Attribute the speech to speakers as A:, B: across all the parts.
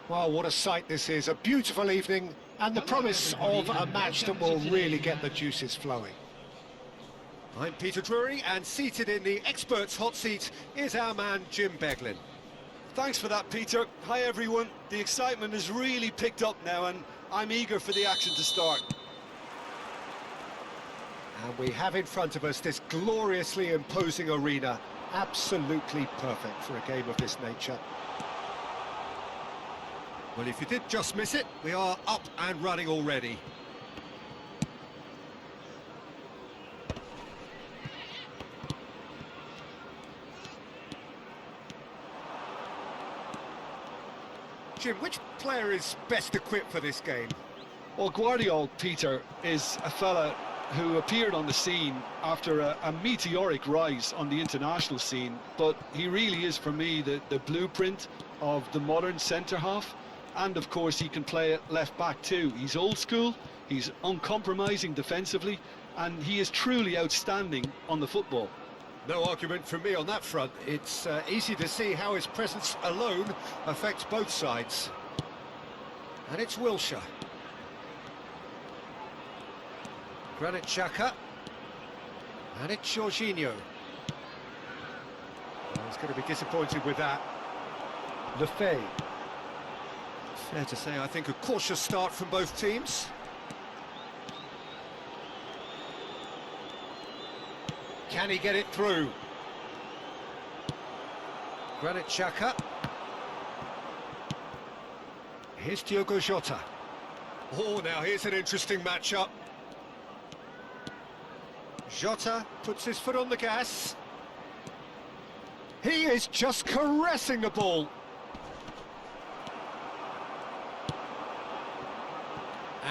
A: Well, what a sight this is. A beautiful evening and the promise of a match that will really get the juices flowing. I'm Peter Drury, and seated in the experts' hot seat is our man Jim Beglin.
B: Thanks for that, Peter. Hi, everyone. The excitement has really picked up now, and I'm eager for the action to start.
A: And we have in front of us this gloriously imposing arena, absolutely perfect for a game of this nature. Well, if you did just miss it, we are up and running already. Jim, which player is best equipped for this game?
B: Well, Guardiola, Peter, is a fella who appeared on the scene after a meteoric rise on the international scene, but he really is, for me, the blueprint of the modern centre-half. And, of course, he can play at left-back too. He's old school, he's uncompromising defensively, and he is truly outstanding on the football.
A: No argument from me on that front. It's easy to see how his presence alone affects both sides. And it's Wilshere. Granit Xhaka. And it's Jorginho. Well, he's going to be disappointed with that. Lefebvre. Fair to say, I think, a cautious start from both teams. Can he get it through? Granit Xhaka. Here's Diogo Jota. Oh, now here's an interesting matchup. Jota puts his foot on the gas. He is just caressing the ball.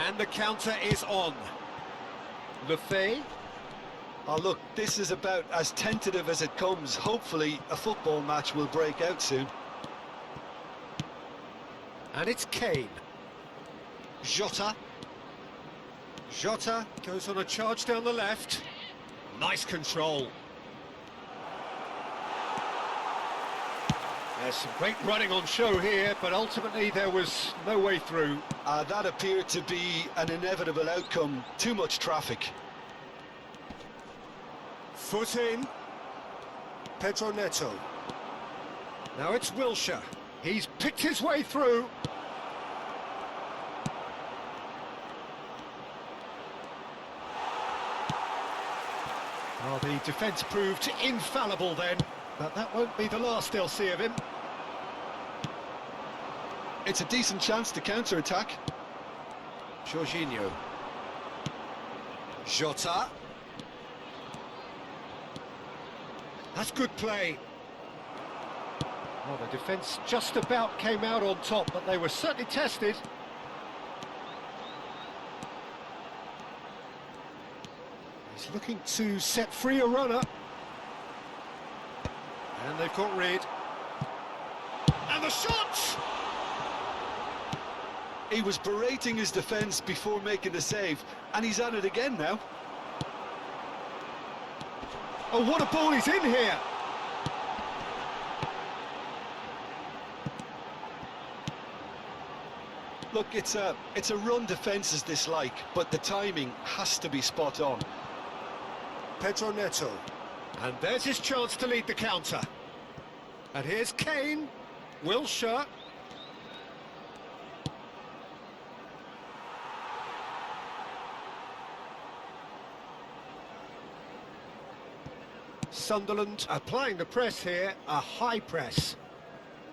A: And the counter is on. Lefebvre.
B: Oh, look, this is about as tentative as it comes. Hopefully, a football match will break out soon.
A: And it's Kane. Jota. Jota goes on a charge down the left. Nice control. There's some great running on show here, but ultimately there was no way through.
B: That appeared to be an inevitable outcome. Too much traffic.
A: Foot in. Pedro Neto. Now it's Wilshere. He's picked his way through. Oh, the defence proved infallible then, but that won't be the last they'll see of him.
B: It's a decent chance to counter-attack.
A: Jorginho. Jota. That's good play. Well, the defence just about came out on top, but they were certainly tested. He's looking to set free a runner. And they've got rid. And the shot!
B: He was berating his defence before making the save, and he's at it again now.
A: Oh, what a ball he's in here!
B: Look, it's a run defence's dislike, but the timing has to be spot on.
A: Pedro Neto. And there's his chance to lead the counter. And here's Kane. Wilshere. Sunderland applying the press here, a high press.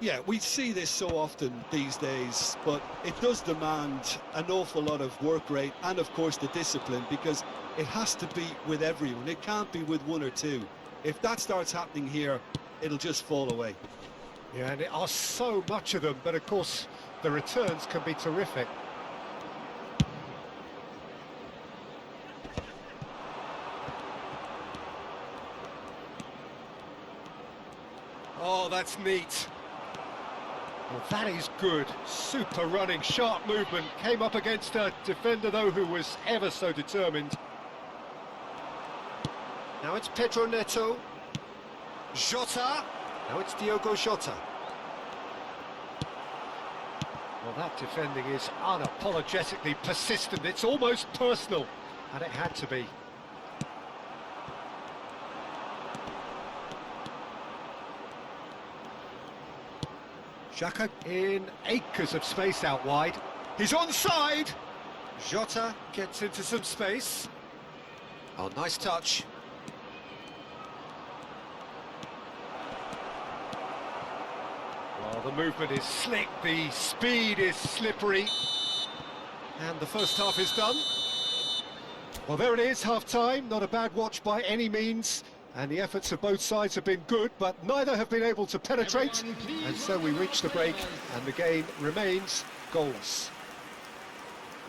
B: Yeah, we see this so often these days, but it does demand an awful lot of work rate and, of course, the discipline, because it has to be with everyone. It can't be with one or two. If that starts happening here, it'll just fall away.
A: Yeah, and there are so much of them, but of course, the returns can be terrific. Oh, that's neat. Well, that is good. Super running, sharp movement. Came up against a defender, though, who was ever so determined. Now it's Pedro Neto. Jota. Now it's Diogo Jota. Well, that defending is unapologetically persistent. It's almost personal, and it had to be. Xhaka in acres of space out wide. He's onside! Jota gets into some space. Oh, nice touch. Well, the movement is slick, the speed is slippery. And the first half is done. Well, there it is, half-time. Not a bad watch by any means. And the efforts of both sides have been good, but neither have been able to penetrate. And so we reach the break, and the game remains goalless.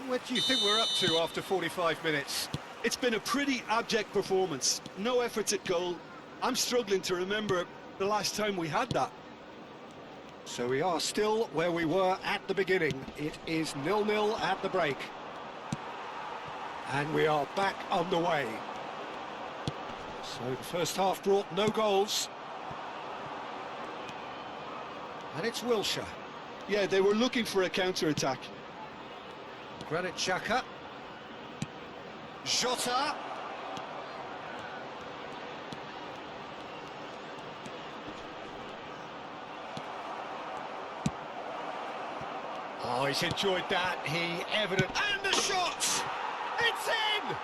A: What do you think we're up to after 45 minutes?
B: It's been a pretty abject performance. No efforts at goal. I'm struggling to remember the last time we had that.
A: So we are still where we were at the beginning. It is 0-0 at the break. And we are back underway. So the first half brought no goals. And it's Wilshere.
B: Yeah, they were looking for a counter-attack.
A: Granit Xhaka. Jota. Oh, he's enjoyed that. He evident. And the shot! It's in!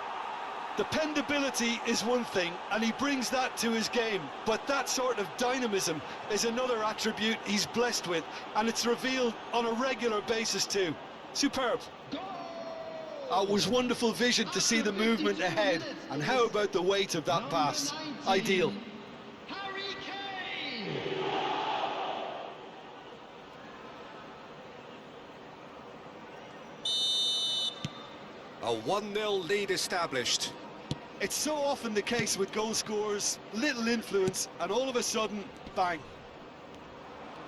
B: Dependability is one thing, and he brings that to his game, but that sort of dynamism is another attribute he's blessed with, and it's revealed on a regular basis too. Superb. It was wonderful vision to see the movement ahead, and how about the weight of that pass? Ideal.
A: A 1-0 lead established.
B: It's so often the case with goal scorers, little influence, and all of a sudden, bang.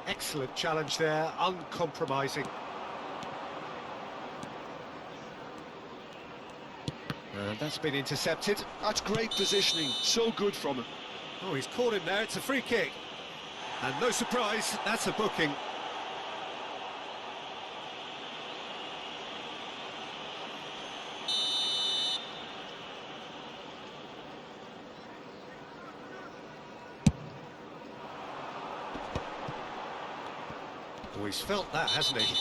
A: Excellent challenge there, uncompromising. And that's been intercepted.
B: That's great positioning, so good from him.
A: Oh, he's caught him there, it's a free kick. And no surprise, that's a booking. Oh, he's felt that, hasn't he?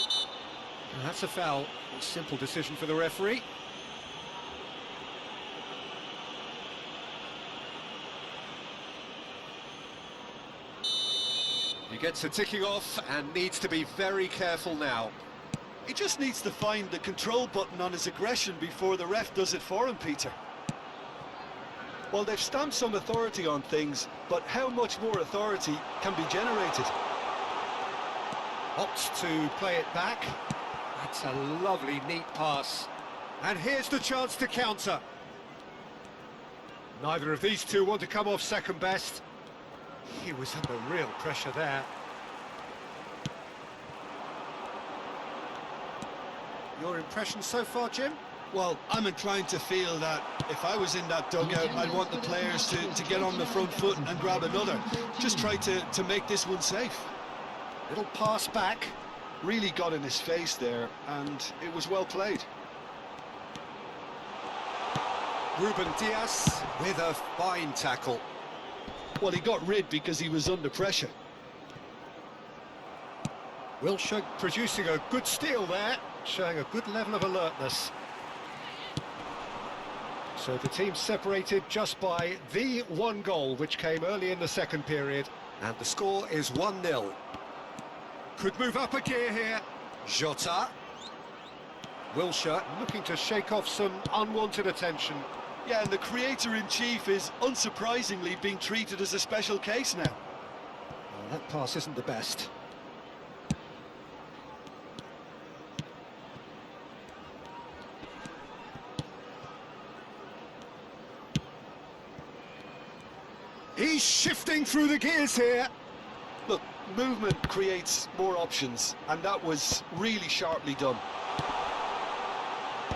A: And that's a foul. A simple decision for the referee. He gets a ticking off and needs to be very careful now.
B: He just needs to find the control button on his aggression before the ref does it for him, Peter. Well, they've stamped some authority on things, but how much more authority can be generated?
A: Opts to play it back. That's a lovely, neat pass. And here's the chance to counter. Neither of these two want to come off second best. He was under real pressure there. Your impression so far, Jim?
B: Well, I'm inclined to feel that if I was in that dugout, I'd want the players to get on the front foot and grab another. Just try to make this one safe.
A: Little pass back.
B: Really got in his face there, and it was well played.
A: Ruben Dias with a fine tackle.
B: Well, he got rid because he was under pressure.
A: Wilshere producing a good steal there, showing a good level of alertness. So the team separated just by the one goal, which came early in the second period. And the score is 1-0. Could move up a gear here. Jota. Wilshere looking to shake off some unwanted attention.
B: Yeah, and the creator-in-chief is unsurprisingly being treated as a special case now.
A: Well, that pass isn't the best. He's shifting through the gears here.
B: Look, movement creates more options, and that was really sharply done.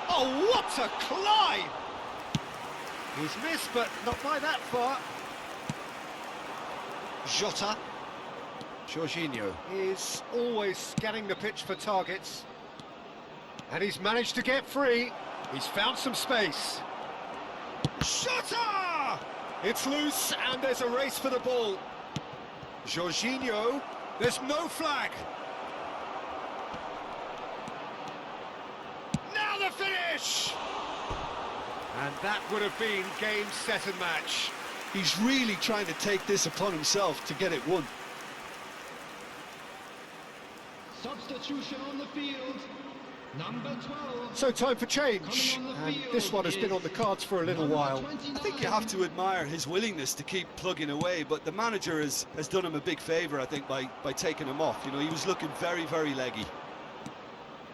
A: Oh, what a climb! He's missed, but not by that far. Jota. Jorginho is always scanning the pitch for targets. And he's managed to get free. He's found some space. Jota! It's loose and there's a race for the ball. Jorginho, there's no flag. Now the finish! And that would have been game, set and match.
B: He's really trying to take this upon himself to get it won.
C: Substitution on the field, number 12.
A: So time for change, and this one has been on the cards for a little while.
B: I think you have to admire his willingness to keep plugging away, but the manager has done him a big favour, I think, by taking him off. You know, he was looking very, very leggy.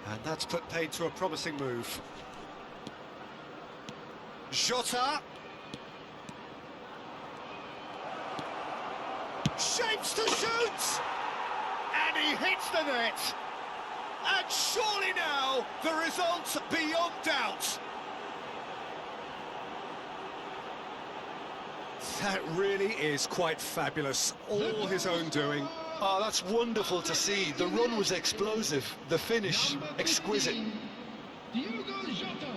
A: And that's put paid to a promising move. Jota. Shapes to shoot! And he hits the net! And surely now, the result's beyond doubt! That really is quite fabulous, all his own doing.
B: Oh, that's wonderful to see. The run was explosive, the finish exquisite.
C: Diogo Jota.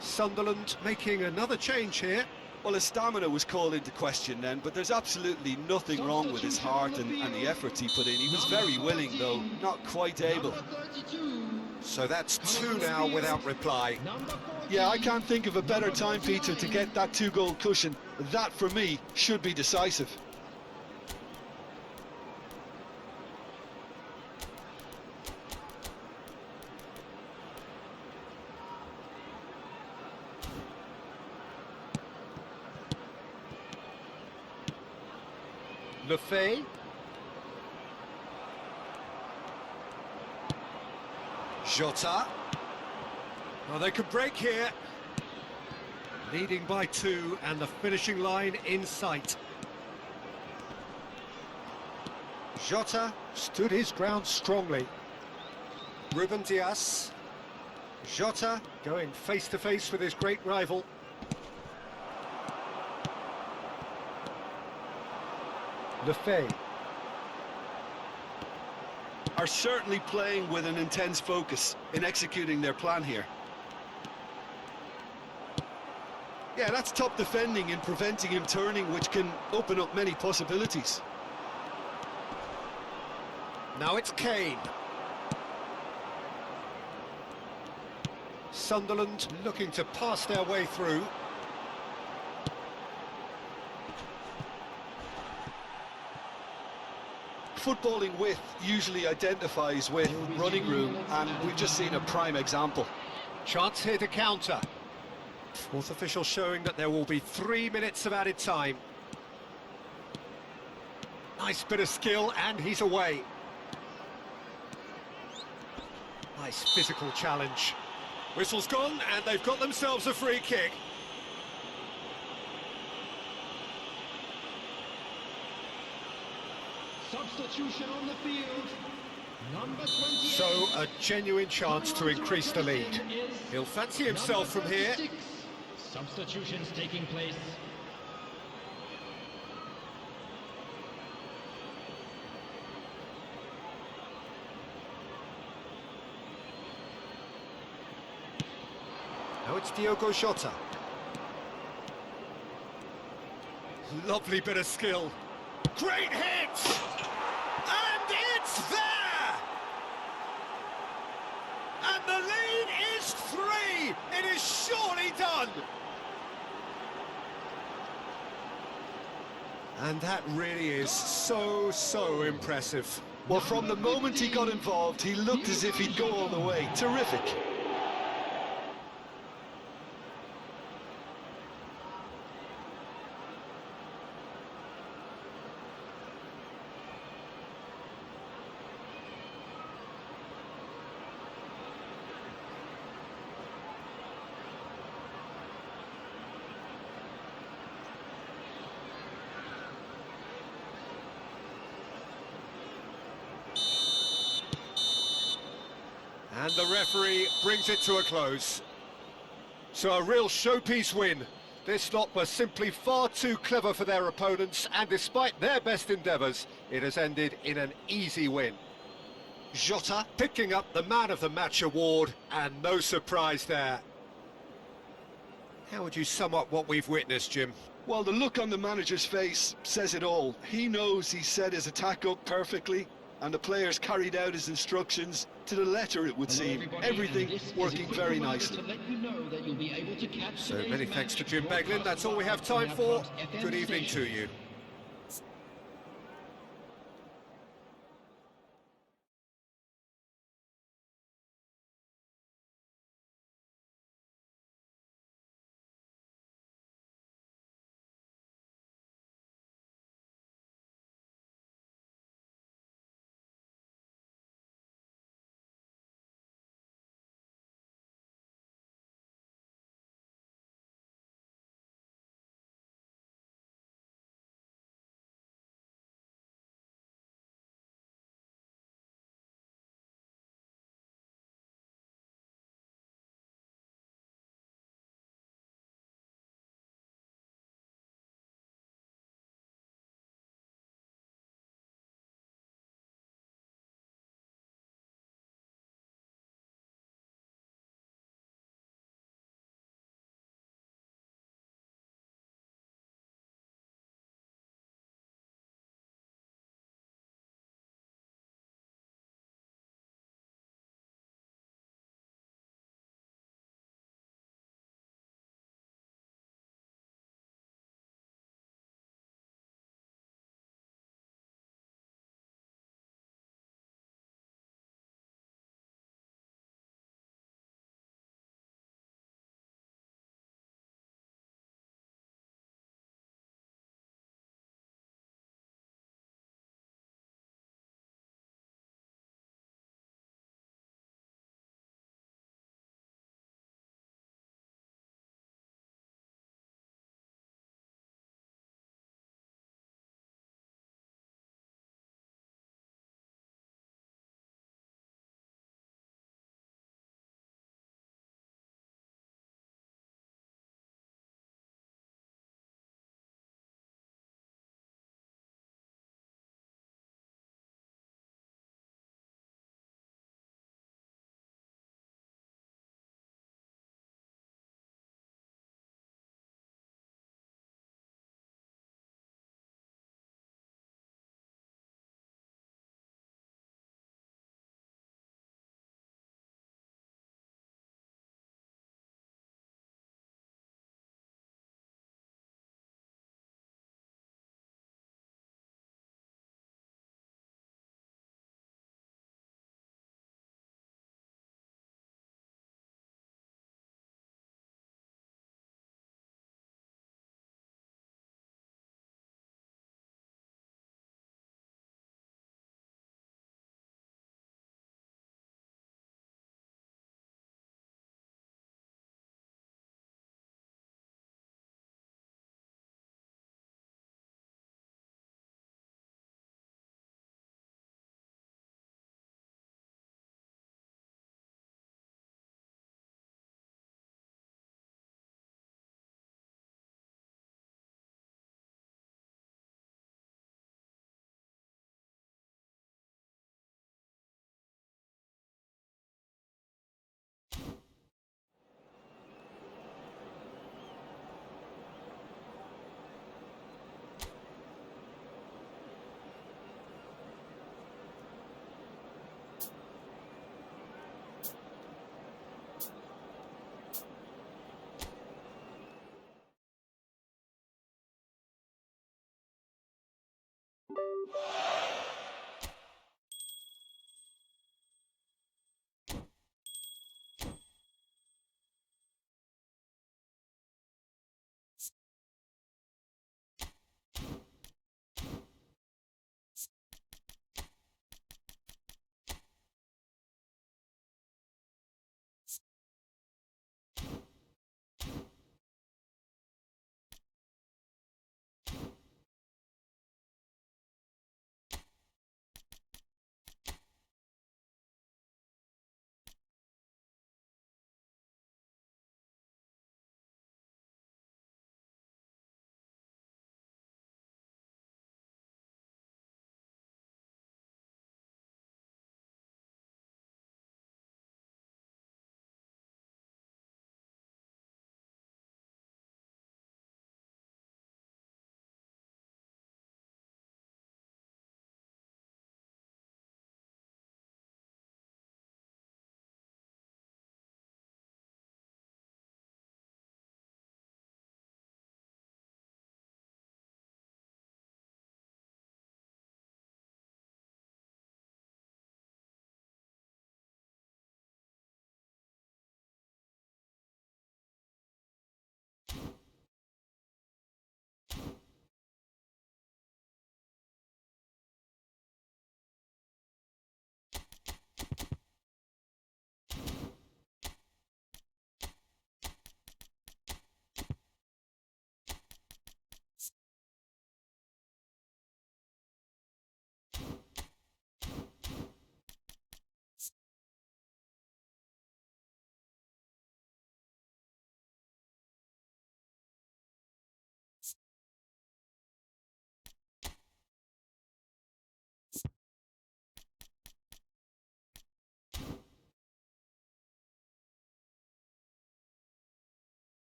A: Sunderland making another change here.
B: Well, his stamina was called into question then, but there's absolutely nothing wrong with his heart and the efforts he put in. He was very willing, though, not quite able.
A: So that's two now without reply.
B: Yeah, I can't think of a better time, Peter, to get that two-goal cushion. That, for me, should be decisive.
A: Lefebvre. Jota. Well, they could break here. Leading by 2 and the finishing line in sight. Jota stood his ground strongly. Ruben Dias. Jota going face to face with his great rival. Lefebvre.
B: Are certainly playing with an intense focus in executing their plan here. Yeah, that's top defending in preventing him turning, which can open up many possibilities.
A: Now it's Kane. Sunderland looking to pass their way through.
B: Footballing width usually identifies with running room, and we've just seen a prime example.
A: Chance here to counter. Fourth official showing that there will be 3 minutes of added time. Nice bit of skill, and he's away. Nice physical challenge. Whistle's gone, and they've got themselves a free kick.
C: Substitution on the field, number 28.
A: So, a genuine chance to increase the lead. He'll fancy himself from here.
C: Substitutions taking place.
A: Now it's Diogo Jota. Lovely bit of skill. Great hit! And it's there! And the lead is 3! It is surely done! And that really is so impressive.
B: Well, from the moment he got involved, he looked as if he'd go all the way. Terrific.
A: And the referee brings it to a close. So a real showpiece win. This lot was simply far too clever for their opponents, and despite their best endeavours, it has ended in an easy win. Jota picking up the Man of the Match award, and no surprise there. How would you sum up what we've witnessed, Jim?
B: Well, the look on the manager's face says it all. He knows he set his attack up perfectly, and the players carried out his instructions to the letter, it would seem. Everything working very nicely.
A: So many thanks to Jim Beglin. That's all we have time for. Good evening to you.